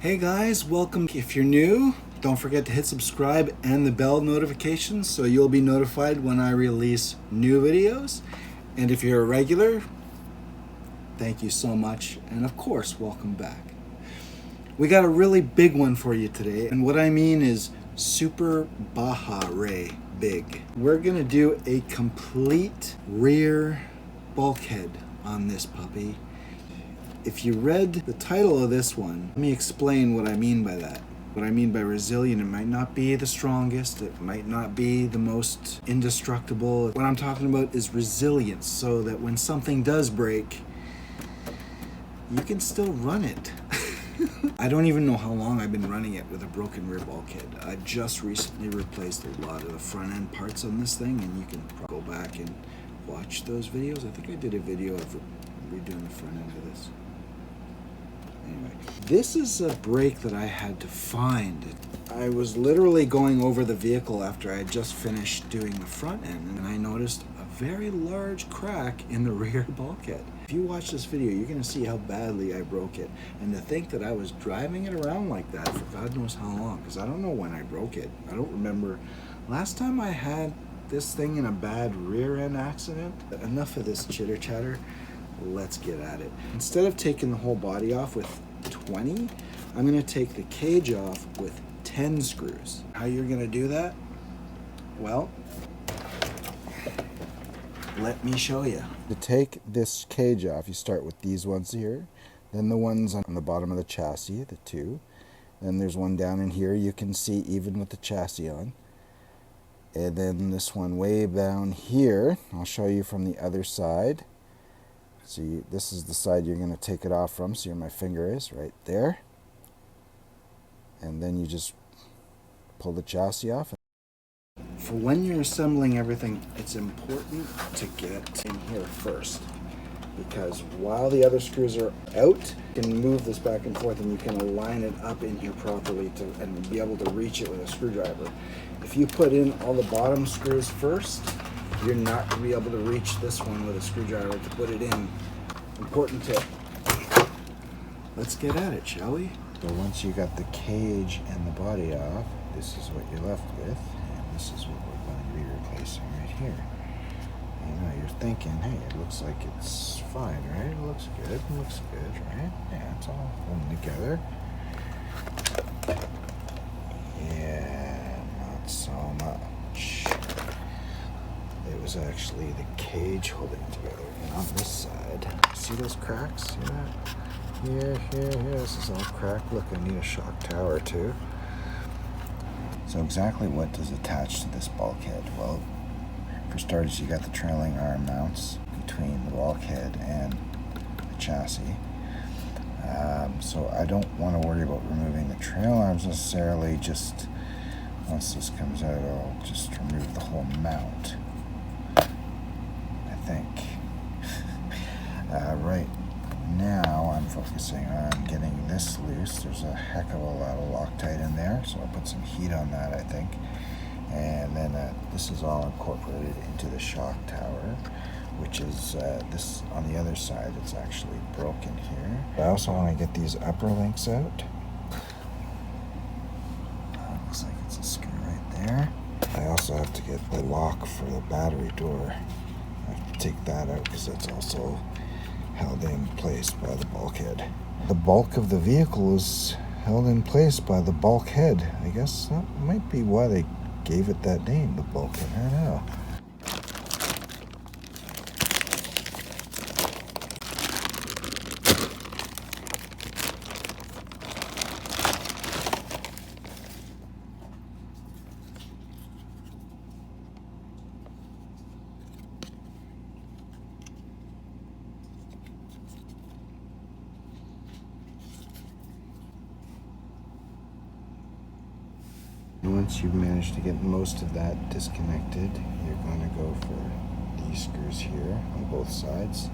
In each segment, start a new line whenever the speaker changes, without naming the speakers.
Hey guys, welcome. If you're new, don't forget to hit subscribe and the bell notifications so you'll be notified when I release new videos. And if you're a regular, thank you so much. And of course, welcome back. We got a really big one for you today. And what I mean is super Baja Rey big. We're gonna do a complete rear bulkhead on this puppy. If you read the title of this one, let me explain what I mean by that. What I mean by resilient, it might not be the strongest, it might not be the most indestructible. What I'm talking about is resilience, so that when something does break, you can still run it. I don't even know how long I've been running it with a broken rear bulkhead. I just recently replaced a lot of the front end parts on this thing, and you can go back and watch those videos. I think I did a video of redoing the front end of this. Anyway, this is a brake that I had to find. I was literally going over the vehicle after I had just finished doing the front end, and I noticed a very large crack in the rear bulkhead. If you watch this video, you're going to see how badly I broke it. And to think that I was driving it around like that for God knows how long, because I don't know when I broke it. I don't remember. Last time I had this thing in a bad rear end accident. Enough of this chitter chatter. Let's get at it. Instead of taking the whole body off with 20, I'm going to take the cage off with 10 screws. How you're going to do that? Well, let me show you. To take this cage off, you start with these ones here, then the ones on the bottom of the chassis, the two. Then there's one down in here you can see even with the chassis on. And then this one way down here, I'll show you from the other side. See, this is the side you're going to take it off from. See where my finger is? Right there. And then you just pull the chassis off. For when you're assembling everything, it's important to get in here first. Because while the other screws are out, you can move this back and forth and you can align it up in here properly and be able to reach it with a screwdriver. If you put in all the bottom screws first, you're not going to be able to reach this one with a screwdriver to put it in. Important tip. Let's get at it, shall we? So once you got the cage and the body off, this is what you're left with. And this is what we're going to be replacing right here. You know, you're thinking, hey, it looks like it's fine, right? It looks good. It looks good, right? Yeah, it's all holding together. Yeah, not so much. It was actually the cage holding together. And on this side, see those cracks? See that? Here. This is all cracked. Look, I need a shock tower too. So exactly what is attached to this bulkhead? Well, for starters, you got the trailing arm mounts between the bulkhead and the chassis. So I don't want to worry about removing the trail arms necessarily. Just once this comes out, I'll just remove the whole mount. I think. Right now I'm focusing on getting this loose. There's a heck of a lot of Loctite in there, so I'll put some heat on that, I think. And then this is all incorporated into the shock tower, which is this on the other side. It's actually broken here. I also want to get these upper links out. Looks like it's a screw right there. I also have to get the lock for the battery door. I have to take that out because that's also held in place by the bulkhead. The bulk of the vehicle is held in place by the bulkhead. I guess that might be why they gave it that name, the bulkhead. I don't know. Once you've managed to get most of that disconnected, you're going to go for these screws here on both sides.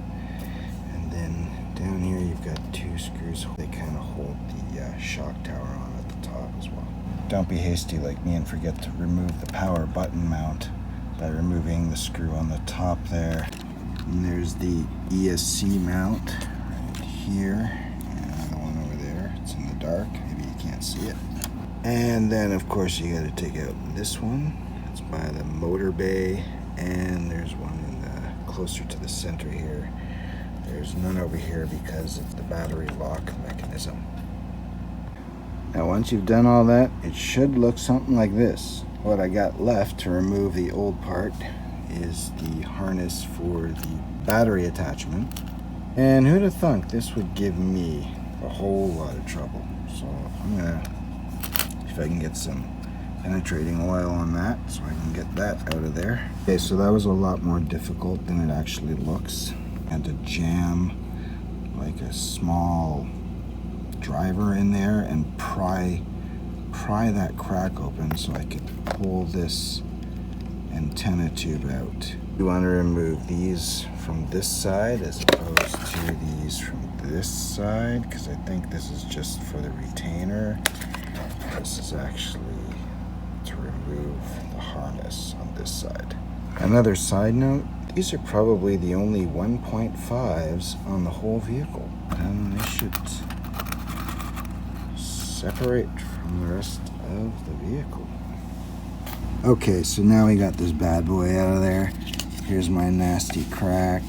And then down here you've got two screws. They kind of hold the shock tower on at the top as well. Don't be hasty like me and forget to remove the power button mount by removing the screw on the top there. And there's the ESC mount right here, and another one over there. It's in the dark. Maybe can't see it. And then of course you got to take out this one. It's by the motor bay, and there's one in the, closer to the center here. There's none over here because of the battery lock mechanism. Now once you've done all that, it should look something like this. What I got left to remove the old part is the harness for the battery attachment. And who'd have thunk this would give me a whole lot of trouble. So I'm gonna, if I can get some penetrating oil on that so I can get that out of there. Okay, so that was a lot more difficult than it actually looks. I had to jam like a small driver in there and pry that crack open so I could pull this antenna tube out. You want to remove these from this side as opposed to these from this side, because I think this is just for the retainer. This is actually to remove the harness on this side. Another side note, these are probably the only 1.5s on the whole vehicle, and they should separate from the rest of the vehicle. Okay, so now we got this bad boy out of there. Here's my nasty crack.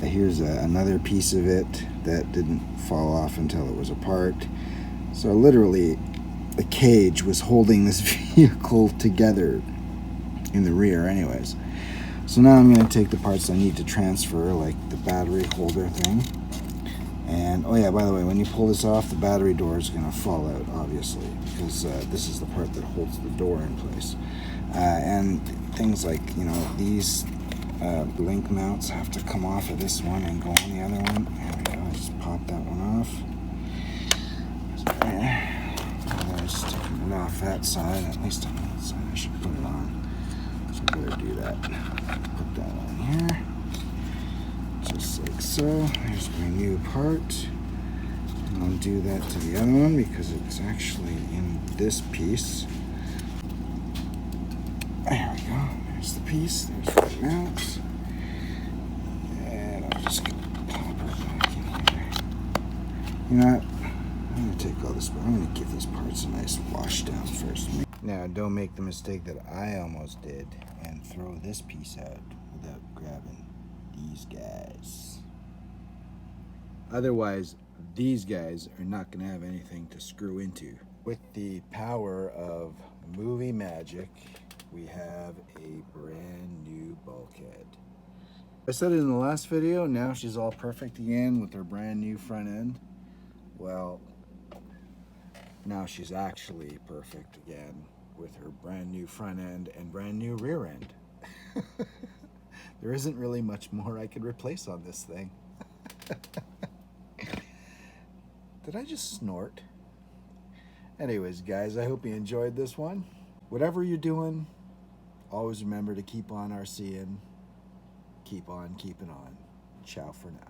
Here's another piece of it that didn't fall off until it was apart. So literally, the cage was holding this vehicle together in the rear anyways. So now I'm going to take the parts I need to transfer, like the battery holder thing. And, oh yeah, by the way, when you pull this off, the battery door is going to fall out, obviously, because this is the part that holds the door in place. And things like, you know, these link mounts have to come off of this one and go on the other one. There we go, I just popped that one off. I'm just taking it off that side, at least on that side. I should put it on. So I better do that. Put that on here. Just like so. There's my new part. And I'll do that to the other one because it's actually in this piece. There we go. There's the piece. There's the mount. And I'm just going to pop it back in here. You know what? I'm going to take all this, but I'm going to give these parts a nice wash down first. Now, don't make the mistake that I almost did and throw this piece out without grabbing these guys. Otherwise, these guys are not going to have anything to screw into. With the power of movie magic, we have a brand new bulkhead. I said it in the last video, now she's all perfect again with her brand new front end. Well, now she's actually perfect again with her brand new front end and brand new rear end. There isn't really much more I could replace on this thing. Did I just snort? Anyways, guys, I hope you enjoyed this one. Whatever you're doing, always remember to keep on RCing, keep on keeping on. Ciao for now.